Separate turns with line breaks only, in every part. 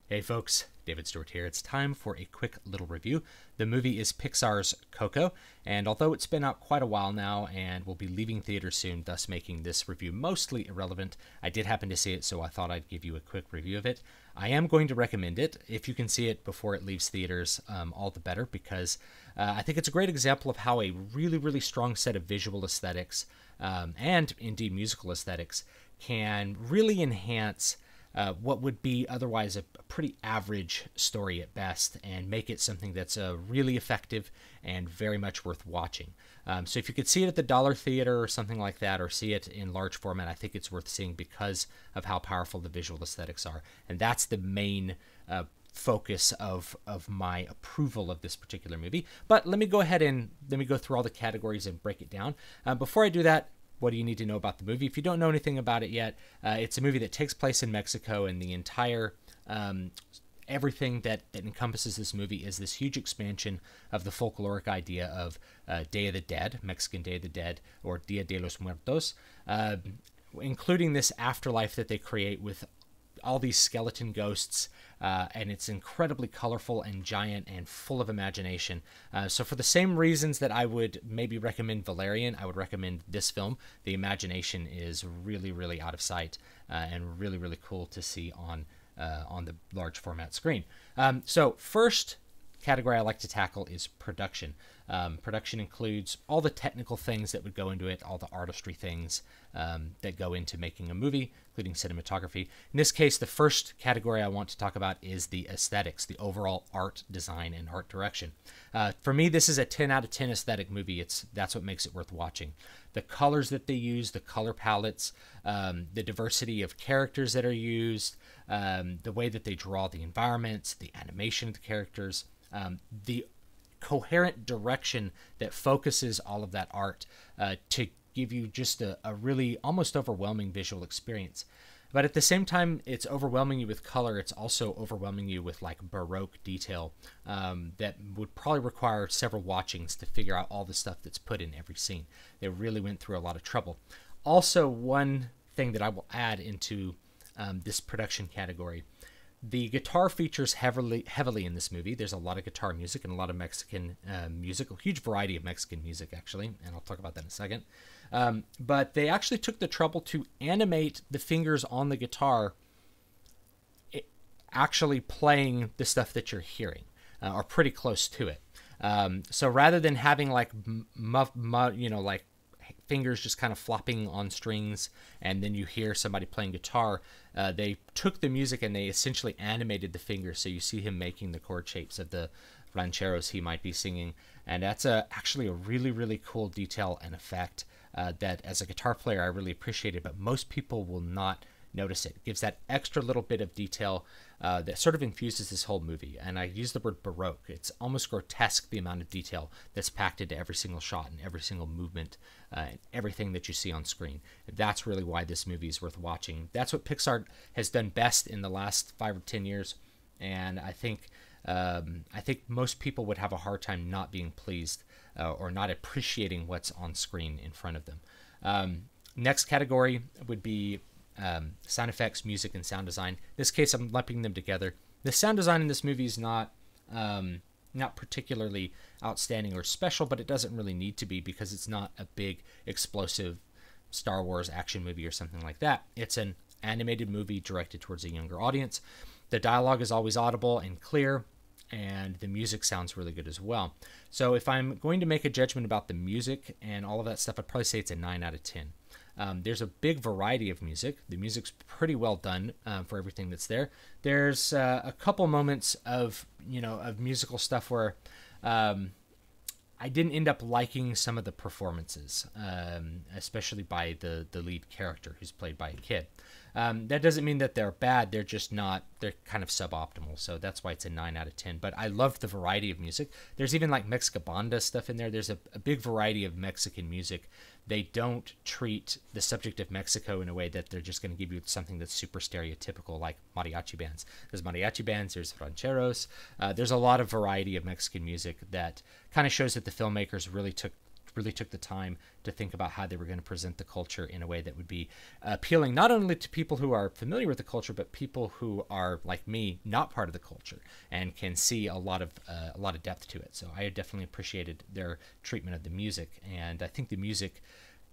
Hey folks, David Stewart here. It's time for a quick little review. The movie is Pixar's Coco, and although it's been out quite a while now and will be leaving theaters soon, thus making this review mostly irrelevant, I did happen to see it, so I thought I'd give you a quick review of it. I am going to recommend it. If you can see it before it leaves theaters, all the better, because I think it's a great example of how a really strong set of visual aesthetics and indeed musical aesthetics can really enhance what would be otherwise a pretty average story at best and make it something that's really effective and very much worth watching. So if you could see it at the Dollar Theater or something like that, or see it in large format, I think it's worth seeing because of how powerful the visual aesthetics are. And that's the main focus of my approval of this particular movie. But let me go ahead and let me go through all the categories and break it down. Before I do that, what do you need to know about the movie? If you don't know anything about it yet, it's a movie that takes place in Mexico, and the entire everything that encompasses this movie is this huge expansion of the folkloric idea of Day of the Dead, Mexican Day of the Dead, or Dia de los Muertos, including this afterlife that they create with all these skeleton ghosts, and it's incredibly colorful and giant and full of imagination. So for the same reasons that I would maybe recommend Valerian, I would recommend this film. The imagination is really out of sight and really cool to see on the large format screen. So first category I like to tackle is production. Production includes all the technical things that would go into it, all the artistry things that go into making a movie, including cinematography. In this case, the first category I want to talk about is the aesthetics, the overall art design and art direction. For me, this is a 10 out of 10 aesthetic movie. That's what makes it worth watching. The colors that they use, the color palettes, the diversity of characters that are used, the way that they draw the environments, the animation of the characters, the coherent direction that focuses all of that art to give you just a really almost overwhelming visual experience. But at the same time, it's overwhelming you with color. It's also overwhelming you with like Baroque detail that would probably require several watchings to figure out all the stuff that's put in every scene. They really went through a lot of trouble. Also, one thing that I will add into this production category: the guitar features heavily in this movie. There's a lot of guitar music and a lot of Mexican music, a huge variety of Mexican music, actually, and I'll talk about that in a second. But they actually took the trouble to animate the fingers on the guitar actually playing the stuff that you're hearing, or pretty close to it. So rather than having like, like fingers just kind of flopping on strings and then you hear somebody playing guitar, they took the music and they essentially animated the fingers, so you see him making the chord shapes of the rancheros he might be singing. And that's actually a really cool detail and effect that as a guitar player I really appreciated, but most people will not notice it. It gives that extra little bit of detail that sort of infuses this whole movie. And I use the word Baroque. It's almost grotesque, the amount of detail that's packed into every single shot and every single movement and everything that you see on screen. That's really why this movie is worth watching. That's what Pixar has done best in the last 5 or 10 years. And I think most people would have a hard time not being pleased or not appreciating what's on screen in front of them. Next category would be sound effects, music, and sound design. In this case, I'm lumping them together. The sound design in this movie is not particularly outstanding or special, but it doesn't really need to be because it's not a big, explosive Star Wars action movie or something like that. It's an animated movie directed towards a younger audience. The dialogue is always audible and clear, and the music sounds really good as well. So if I'm going to make a judgment about the music and all of that stuff, I'd probably say it's a 9 out of 10. There's a big variety of music. The music's pretty well done for everything that's there. There's a couple moments of musical stuff where I didn't end up liking some of the performances, especially by the lead character, who's played by a kid. That doesn't mean that they're bad. They're just not, they're kind of suboptimal. So that's why it's a 9 out of 10. But I love the variety of music. There's even like Mexicabanda stuff in there. There's a big variety of Mexican music. They don't treat the subject of Mexico in a way that they're just going to give you something that's super stereotypical like mariachi bands. There's mariachi bands, there's rancheros. There's a lot of variety of Mexican music that kind of shows that the filmmakers really took really took the time to think about how they were going to present the culture in a way that would be appealing not only to people who are familiar with the culture, but people who are like me, not part of the culture, and can see a lot of depth to it. So I definitely appreciated their treatment of the music, and I think the music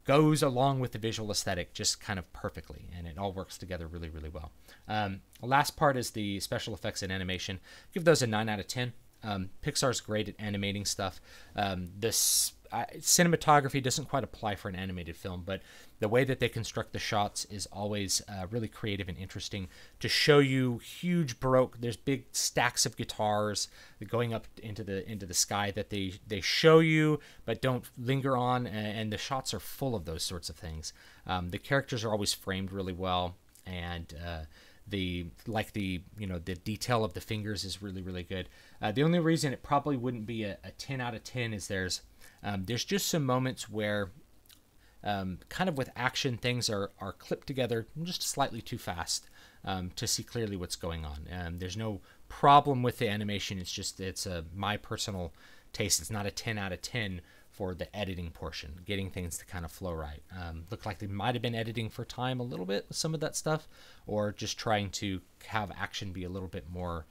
goes along with the visual aesthetic just kind of perfectly, and it all works together really, really well. The last part is the special effects and animation. Give those a 9 out of 10. Pixar's great at animating stuff. This cinematography doesn't quite apply for an animated film, but the way that they construct the shots is always really creative and interesting to show you huge Baroque. There's big stacks of guitars going up into the sky that they show you but don't linger on, and the shots are full of those sorts of things. The characters are always framed really well, and the detail of the fingers is really, really good. The only reason it probably wouldn't be a 10 out of 10 is there's just some moments where kind of with action things are clipped together just slightly too fast to see clearly what's going on. There's no problem with the animation. It's my personal taste. It's not a 10 out of 10 for the editing portion, getting things to kind of flow right. Looked like they might have been editing for time a little bit with some of that stuff, or just trying to have action be a little bit more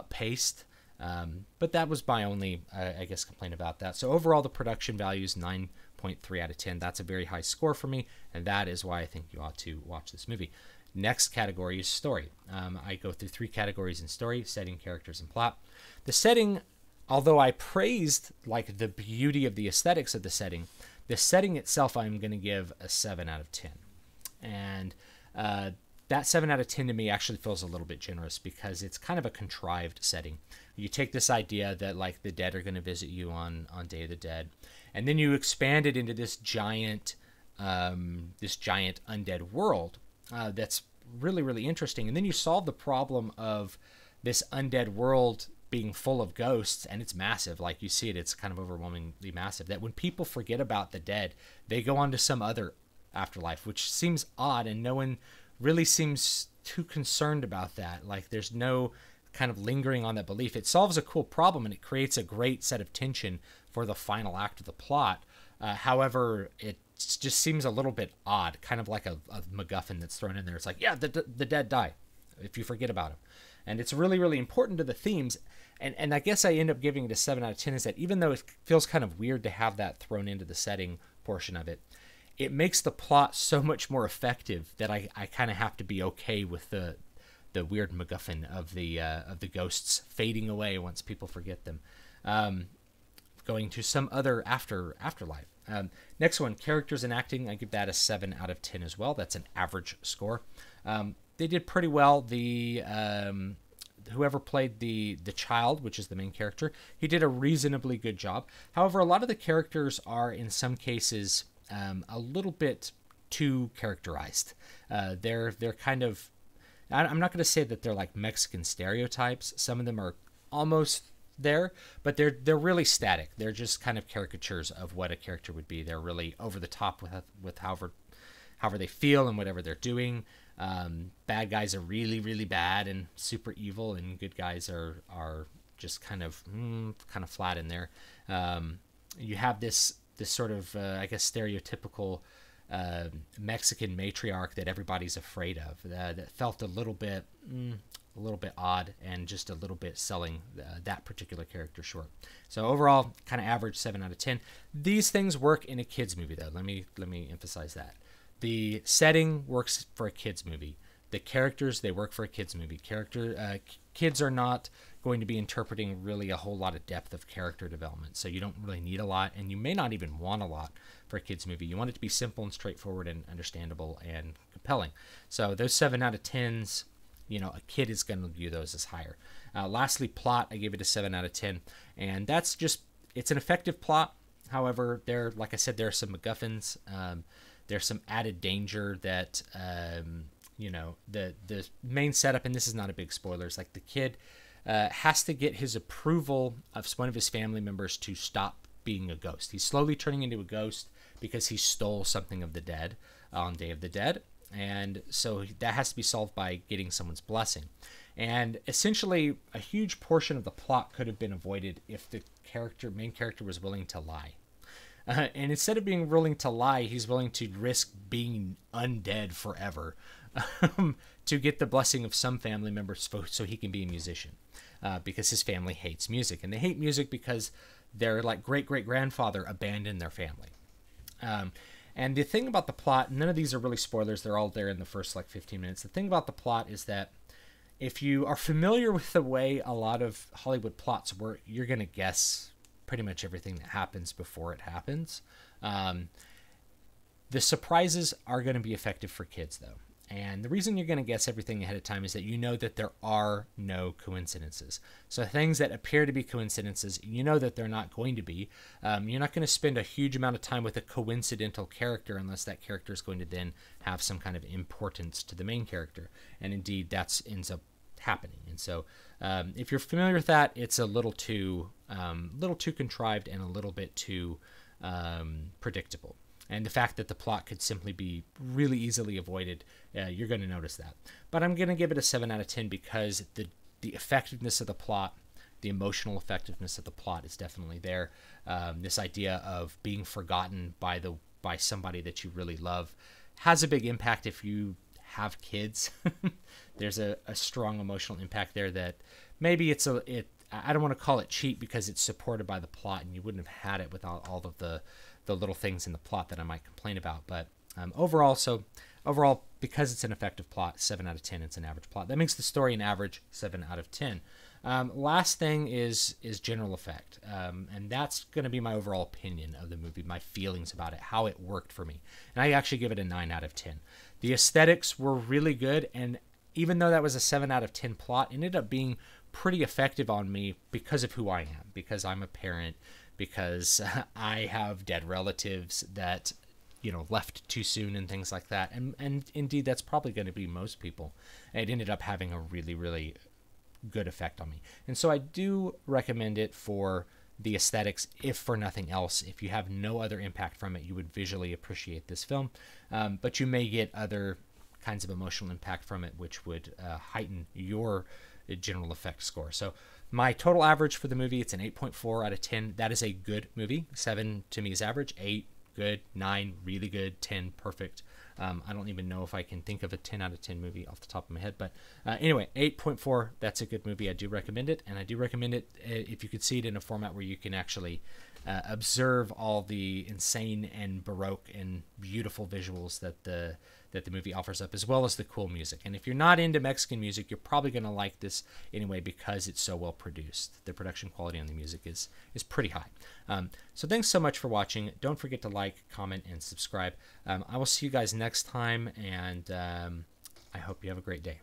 paced. But that was my only, I guess, complaint about that. So overall, the production value is 9.3 out of 10. That's a very high score for me, and that is why I think you ought to watch this movie. Next category is story. I go through 3 categories in story: setting, characters, and plot. The setting, although I praised like the beauty of the aesthetics of the setting itself I'm going to give a 7 out of 10. And that 7 out of 10 to me actually feels a little bit generous, because it's kind of a contrived setting. You take this idea that like the dead are going to visit you on Day of the Dead, and then you expand it into this giant undead world that's really, really interesting. And then you solve the problem of this undead world being full of ghosts, and it's massive. Like you see it, it's kind of overwhelmingly massive, that when people forget about the dead, they go on to some other afterlife, which seems odd, and no one really seems too concerned about that. Like there's no kind of lingering on that belief. It solves a cool problem, and it creates a great set of tension for the final act of the plot. However, it just seems a little bit odd, kind of like a MacGuffin that's thrown in there. It's like, yeah, the dead die if you forget about them. And it's really, really important to the themes. And I guess I end up giving it a 7 out of 10, is that even though it feels kind of weird to have that thrown into the setting portion of it, it makes the plot so much more effective that I kind of have to be okay with the weird MacGuffin of the ghosts fading away once people forget them, going to some other afterlife. Next one, characters and acting. I give that a 7 out of 10 as well. That's an average score. They did pretty well. Whoever played the child, which is the main character, he did a reasonably good job. However, a lot of the characters are in some cases a little bit too characterized. They're kind of, I'm not going to say that they're like Mexican stereotypes. Some of them are almost there, but they're really static. They're just kind of caricatures of what a character would be. They're really over the top with however they feel and whatever they're doing. Bad guys are really, really bad and super evil, and good guys are just kind of flat in there. You have this sort of I guess stereotypical Mexican matriarch that everybody's afraid of, that felt a little bit odd, and just a little bit selling that particular character short. So overall, kind of average 7 out of 10. These things work in a kids movie, though. Let me emphasize that. The setting works for a kids movie. The characters, they work for a kids movie. Kids are not going to be interpreting really a whole lot of depth of character development, so you don't really need a lot, and you may not even want a lot for a kids movie. You want it to be simple and straightforward and understandable and compelling. So those 7 out of 10s, a kid is going to view those as higher. Lastly, plot, I gave it a 7 out of 10, and that's just, it's an effective plot. However, like I said, there are some MacGuffins. There's some added danger that, the main setup, and this is not a big spoiler, is like the kid has to get his approval of one of his family members to stop being a ghost. He's slowly turning into a ghost because he stole something of the dead on Day of the Dead. And so that has to be solved by getting someone's blessing. And essentially, a huge portion of the plot could have been avoided if the main character was willing to lie. And instead of being willing to lie, he's willing to risk being undead forever to get the blessing of some family members so he can be a musician, because his family hates music. And they hate music because their like great-great-grandfather abandoned their family. And the thing about the plot, none of these are really spoilers. They're all there in the first like 15 minutes. The thing about the plot is that if you are familiar with the way a lot of Hollywood plots work, you're going to guess pretty much everything that happens before it happens. The surprises are going to be effective for kids, though. And the reason you're going to guess everything ahead of time is that you know that there are no coincidences. So things that appear to be coincidences, you know that they're not going to be. You're not going to spend a huge amount of time with a coincidental character unless that character is going to then have some kind of importance to the main character. And indeed, that ends up happening. And so if you're familiar with that, it's a little too contrived and a little bit too predictable. And the fact that the plot could simply be really easily avoided, you're going to notice that. But I'm going to give it a 7 out of 10 because the effectiveness of the plot, the emotional effectiveness of the plot is definitely there. This idea of being forgotten by somebody that you really love has a big impact if you have kids. There's a strong emotional impact there that maybe I don't want to call it cheap because it's supported by the plot and you wouldn't have had it without all of the little things in the plot that I might complain about. But overall, because it's an effective plot, 7 out of 10, it's an average plot. That makes the story an average 7 out of 10. Last thing is general effect. And that's going to be my overall opinion of the movie, my feelings about it, how it worked for me. And I actually give it a 9 out of 10. The aesthetics were really good, and even though that was a 7 out of 10 plot, it ended up being pretty effective on me because of who I am, because I'm a parent, because I have dead relatives that, left too soon and things like that. And indeed, that's probably going to be most people. It ended up having a really, really good effect on me. And so I do recommend it for the aesthetics, if for nothing else. If you have no other impact from it, you would visually appreciate this film. But you may get other kinds of emotional impact from it, which would heighten your general effect score. So my total average for the movie, it's an 8.4 out of 10. That is a good movie. 7 to me is average. 8, good. 9, really good. 10, perfect. I don't even know if I can think of a 10 out of 10 movie off the top of my head. But anyway, 8.4, that's a good movie. I do recommend it. And I do recommend it if you could see it in a format where you can actually observe all the insane and Baroque and beautiful visuals that the movie offers up, as well as the cool music. And if you're not into Mexican music, you're probably going to like this anyway because it's so well produced. The production quality on the music is pretty high. So thanks so much for watching. Don't forget to like, comment, and subscribe. I will see you guys next time, and I hope you have a great day.